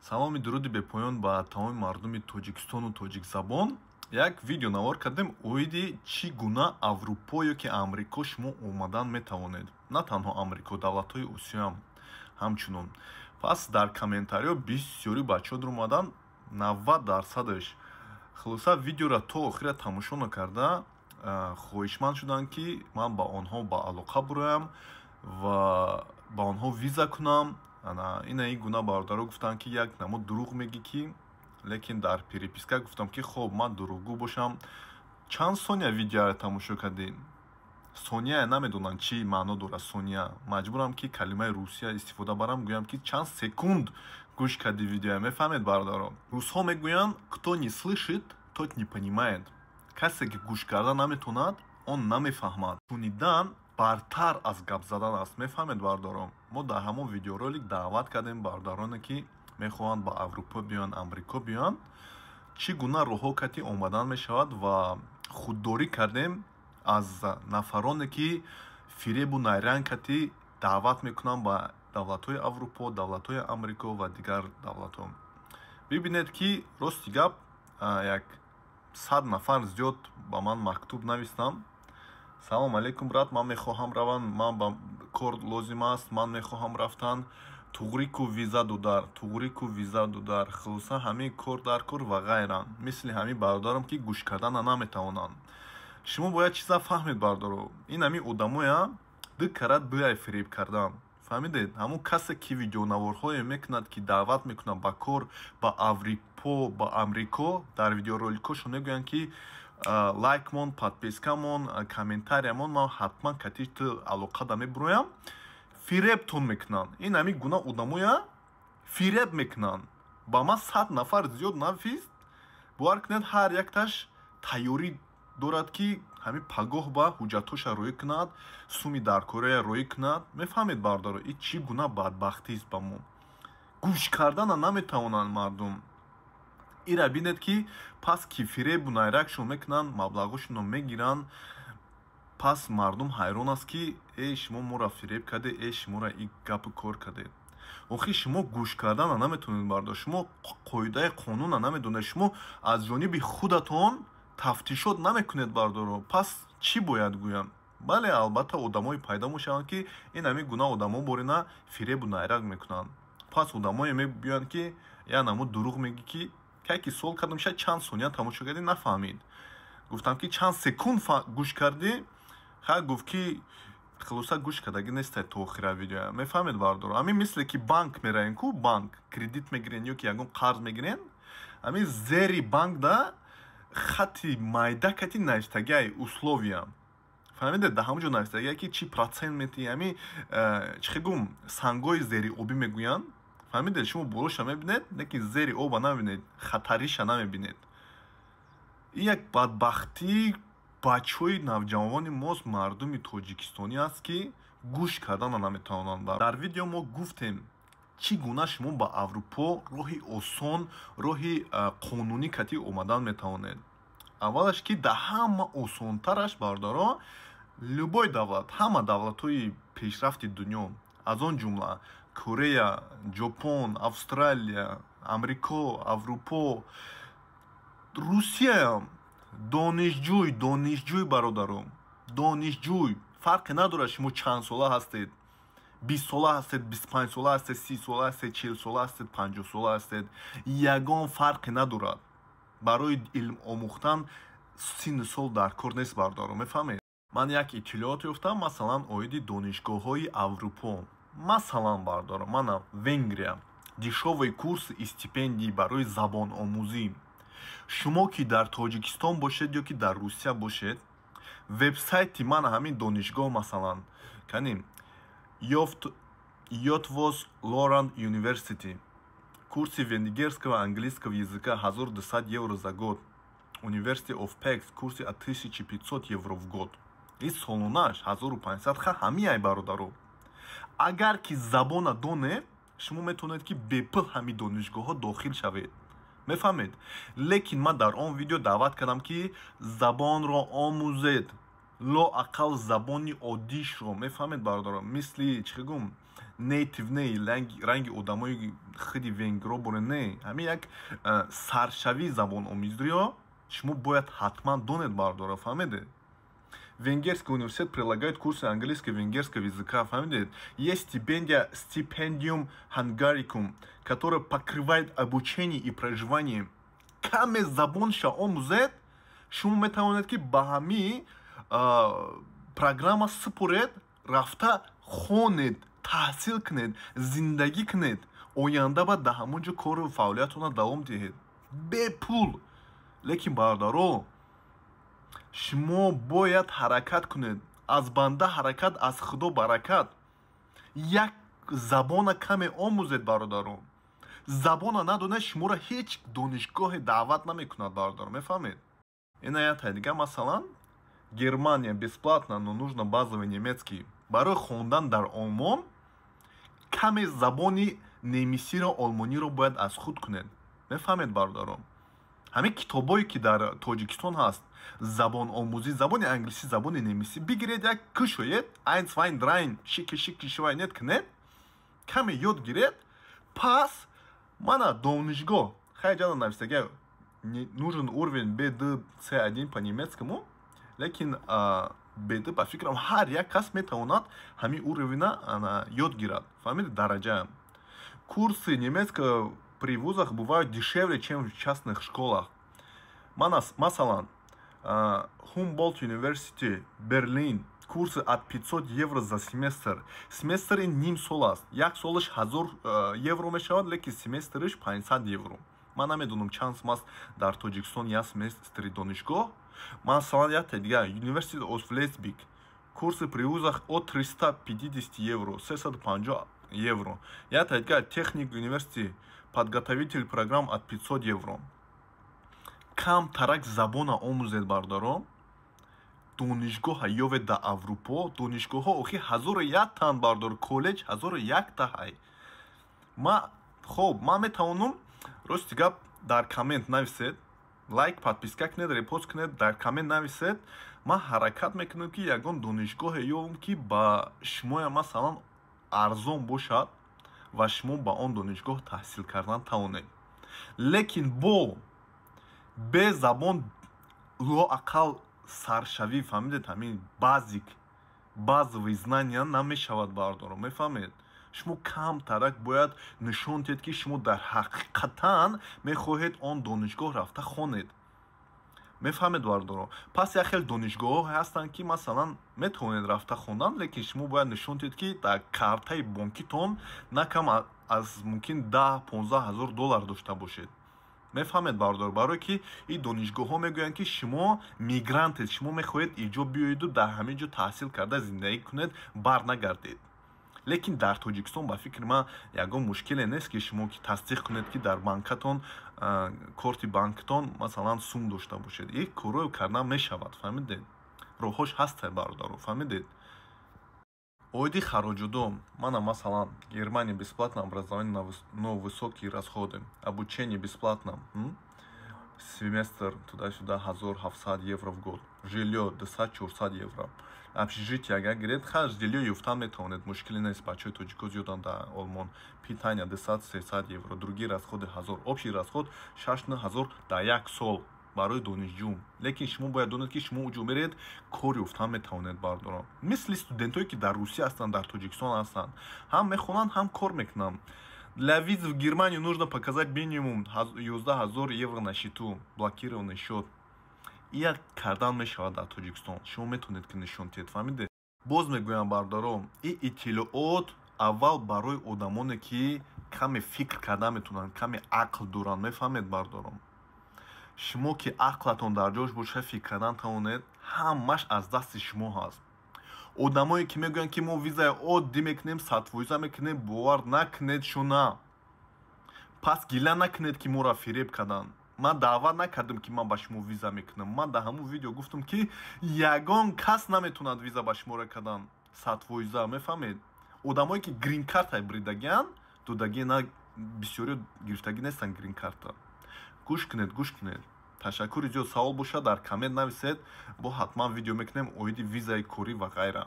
саломи дуруди бепоён ба тамоми мардуми тоҷикистону тоҷикзабон. Як видео навор кардем оиди чӣ гуна Аврупо ёки Амрико шумо омадан метавонед. На танҳо Амрико, давлатҳои Осиёам ҳамчунон. Пас дар комментариҳо бисёри бачаҳо омадан 90% хулоса видеоро то охира тамошо накарда хоҳишманд шуданд ки ман ба онҳо ба алоқа буроям ва ба онҳо виза кунам. ина ин гуна бародаро гуфтанд ки як намо дурӯғ мегӣ ки, лекин дар переписка гуфтам ки хоб ман дурӯғгӯ бошам. Чанд сония видеоро тамошо кардин? Сония намедонам чӣ маъно дорад сония. Маҷбурам ки калимаи русия истифода барам, гӯям ки чанд секунд гӯш карди видео. Мефаҳмед бародаро? Русҳо мегӯянд кто не слышит, тот не понимает. Касе ки гӯш карда наметонад, он намефаҳмад. Шунидан бартар аз гап задан аст. Мефаҳмед бародаро? Мо дар ҳамон видеоролик даъват кардем бародароне ки мехоҳанд ба Аврупо биёянд, Амрико биёянд, чӣ гуна роҳҳо кати омадан мешавад ва худдорӣ кардем аз нафароне ки фиребу найранг кати даъват мекунанд ба давлатҳои Аврупо, давлатҳои Амрико ва дигар давлатҳо. Бибинед ки рости гап як 100 нафар зиёд ба ман мактуб навистанд. Салом алейкум брат, ман мехоҳам равам, ман ба кор лозим аст, ман мехоҳам рафтан, туғрику виза додар, туғрику виза додар, хулоса ҳамаи кор дар кор ва ғайра. Мисли ҳамаи бародарам ки гӯш кардана наметавонанд. Шумо бояд чиза фаҳмед бародаро. Ин ҳами одамоя ду карат биёяй фиреб кардан. Фаҳмидед? Ҳамун касе ки видеонаворҳое мекунад ки даъват мекунад ба кор ба Аврупо, ба Амрико, дар видеороликҳошон мегӯянд ки лайкмон, подпискамон, комментариямон ман ҳатман кати ту алоқада мебуроям. Фиребтон мекунанд. Ин ҳами гуна одамоя фиреб мекунанд. Ба ман 100 нафар зиёд навист. бовар кунед ҳар якташ тайёрӣ дорад ки ҳами пагоҳ ба ҳуҷҷатҳоша роӣ кунад, суми даркория роӣ кунад. Мефаҳмед бародаро? И чӣ гуна бадбахтист ба мо. Гӯш кардана наметавонанд мардум. ира бинед ки пас ки фиребу найракшон мекунанд, маблағҳошонро мегиранд. Пас мардум ҳайрон аст ки шумо моро фиреб карде, шуморо и гапу кор карде. охи шумо гӯш кардана наметавонед бардор. Шумо қоидаи қонуна намедонед. Шумо аз ҷониби худатон тафтишот намекунед бардоро. Пас чӣ бояд гӯям? Бале, албатта одамои пайдо мешаванд ки ин ҳами гуна одамо борина фиребу найрак мекунанд. Пас одамое мебиёянд ки я намо дурӯғ мегӣ ки ки сол кардам, шаyd чанд сония тамошо кардӣ нафаҳмид. Гуфтам ки чанд секунд гӯш кардӣ. ха гуфт ки хулоса гӯш кардагӣ нестед то охира видео. Мефаҳмед бардор? Ҳамин мисле ки банк меравем ку, банк кредит мегирен ёки ягон қарз мегирен, ҳамин зери банк да хати майда кати навистагиаи условия. Фаҳмидед? Да ҳамонҷо навистагия ки чӣ процент метӣ, ҳами чӣ гум сангои зери обӣ мегӯянд. фаҳмидед? Шумо болоша мебинед, лекин зери оба намебинед, хатариша намебинед. ин як бадбахтии бачаҳои навҷавони мост, мардуми тоҷикистонӣ аст ки гӯш кардана наметавонанд. Дар видео мо гуфтем чӣ гуна шумо ба Аврупо роҳи осон, роҳи қонунӣ кати омадан метавонед. аввалаш ки да ҳама осонтараш бардаро любой давлат, ҳама давлатҳои пешрафти дунё, аз он ҷумла Корея, Ҷопон, Австралия, Амрико, Аврупо, Русияам донишҷӯй бародаро, донишҷӯй. фарқе надорад шумо чанд сола ҳастед. 20 сола ҳастед, 25 сола ҳастед, 30 сола ҳастед, 40 сола ҳастед, 50 сола ҳастед. ягон фарқе надорад. барои илм омӯхтан синну сол дар кор нест бародаро. мефаҳмед? ман як иттилоот ёфтам, масалан оиди донишгоҳҳои Аврупо. масалан бародаро, мана Венгрия дешёвый курс и стипендии барои забономӯзӣ. шумо ки дар Тоҷикистон бошед ёки дар Русия бошед, вебсайти мана ҳамин донишгоҳ масалан каним Йотвос Лоранд University, курси венгерского английского языка 1200 евро за год. University of Pax, курси 1500 евро в год. И солонаш 1500 ҳамиай бародаро. агар ки забона донед, шумо метавонед ки бепул ҳамин донишгоҳҳо дохил шавед. мефаҳмед? Лекин ман дар он видео даъват кардам ки забонро омӯзед. лоақал забони оддишро. мефаҳмед бародаро? мисли чӣ гум нейтив не ранги одамои хиди венгро буре не ҳамин як саршавии забономӯзиро шумо бояд ҳатман донед бардора, фаҳмедед? Венгерский университет прилагает курсы английско-венгерского языка, фаҳмедед? Есть стипендиум Hungarikum, которое покрывает обучение и проживание. Каме забонша омӯзед, шумо метавонед ки ба ҳамин программа супуред, рафта хонед, таҳсил кунед, зиндагӣ кунед, оянда ба дар ҳамон ҷо кору фаъолиятона давом диҳед бепул. Лекин бародаро, шумо бояд ҳаракат кунед. Аз банда ҳаракат, аз худо баракат. Як забона каме омӯзед, бародаро. Забона надонед, шуморо ҳеҷ донишгоҳе даъват намекунад, бародаро, мефаҳмед? Ина ята дига, масалан, Германия бесплатно, но нужно базовый немецкий. Барои хондан дар Олмон каме забони немисиро, олмониро бояд аз худ кунед. Мефаҳмед, бародаро? ҳамин китобое ки дар Тоҷикистон ҳаст, забономӯзӣ, забони англисӣ, забони немисӣ, бигиред, як кушоед, 1 2 3 шики швайнет кунед, каме ёд гиред, пас мана донишгоҳ хайҷана нависага нужен уровень B2, C1 по-немецкому, лекин B2 по фикрам ҳар як кас метавонад ҳамин уровня ёд гирад, фаҳмед, дараҷа. Курсы немецкого при вузах бывают дешевле, чем в частных школах. Масалан, Humboldt University, Берлин, курсы от 500 евро за семестр. Семестри ним сол аст. Як солаш 1000 евро мешавад, лекин семестриш 500 евро. Ман намедонам чанд сум аст дар Тоҷикистон як семестри донишгоҳ. Масалан, як дига, University of Leipzig, курсы при вузах от 350 евро, 350 евро. Як дига, Техник University, подготовитель программ от 500 евро. Кам тарак забона омӯзед, бардаро. Донишгоҳа ёвед да Аврупо, донишгоҳҳо охи 1001 тан, бардор, коллеҷ 1001 таҳай. Хоб, ман метавонам рости гап дар коммент нависед, лайк, подписка кунед, репост кунед, дар коммент нависед. Ман ҳаракат мекунам ки ягон донишгоҳе ёвам ки ба шумоя масалан арзон бошад ва шумо ба он донишгоҳ таҳсил кардан тавонед. Лекин бе забон лоақал саршавӣ, фаҳмидед, ҳамин базовые знания намешавад, бардоро, мефаҳмед? шумо камтарак бояд нишон диҳед ки шумо дар ҳақиқатан мехоҳед он донишгоҳ рафта хонед. мефаҳмед, бардоро? Пас як хел донишгоҳҳое ҳастанд ки масалан метавонед рафта хондан, лекин шумо бояд нишон диҳед ки дар картаи бонкитон на кам аз мумкин 10-15 ҳазор доллар дошта бошед. мефаҳмед, бардор? Барое ки ин донишгоҳҳо мегӯянд ки шумо мигрантед, шумо мехоҳед инҷо биёеду дар ҳамин ҷо таҳсил карда зиндагӣ кунед, барнагардед. лекин дар Тоҷикистон ба фикри ман ягон мушкиле нест ки шумо ки тасдиқ кунед ки дар банкатон, корти банктон масалан сум дошта бошед. ин корро кардан мешавад, фаҳмидед? роҳҳош ҳаста, бародаро, фаҳмидед? Оиди хароҷудо, мана масалан Германия бесплатно образование, но высокие расходы, обучение бесплатно, семестр туда-сюда 1700 евро в год, жилье 200-400 евро, общежитие агар гиред, хар жилье ёфтан метавонед, мушкили нест, бачаҳои тоҷико зиёдан дар Олмон, питание 200-300 евро, другие расходы 1000, общий расход 6-9 ҳазор дар як сол барои донишҷӯ. Лекин шумо бояд донед ки шумо уҷо меред, кор ёфтан метавонед, бардоро. Мисли студентое ки дар Русия ҳастанд, дар Тоҷикистон ҳастанд, ҳам мехонанд, ҳам кор мекунанд. Для визы в Германию нужно показать минимум 11 000 евро на счету, блокированный счет. Ия кардан мешавад дар Тоҷикистон. Шумо метавонед ки нишон диҳед, фаҳмидед? Боз мегӯям, бардоро, ин иттилоот аввал барои одамоне ки каме фикр кардан метавонанд, каме ақл доранд, мефаҳмед, бардоро? шумо ки ақлатон дар ҷош боша, фикр кардан тавонед, ҳамаш аз дасти шумо ҳаст. одамое ки мегӯянд ки мо визаи оддӣ мекунем, сатвоиза мекунем, бовар накунед шуна. пас гила накунед ки моро фиреб карданд. ман даъват накардам ки ман ба шумо виза мекунам. ман дар ҳамун видео гуфтам ки ягон кас наметавонад виза ба шуморо кардан, сатвоиза, мефаҳмед? одамое ки грин карта бирдагианд, додагӣ на бисёриё гирифтагӣ нестанд грин карта. гӯш кунед. Ташаккури зиёд. Савол бошад дар коммент нависед. Бо ҳатман видео мекунем оиди визаи корӣ ва ғайра.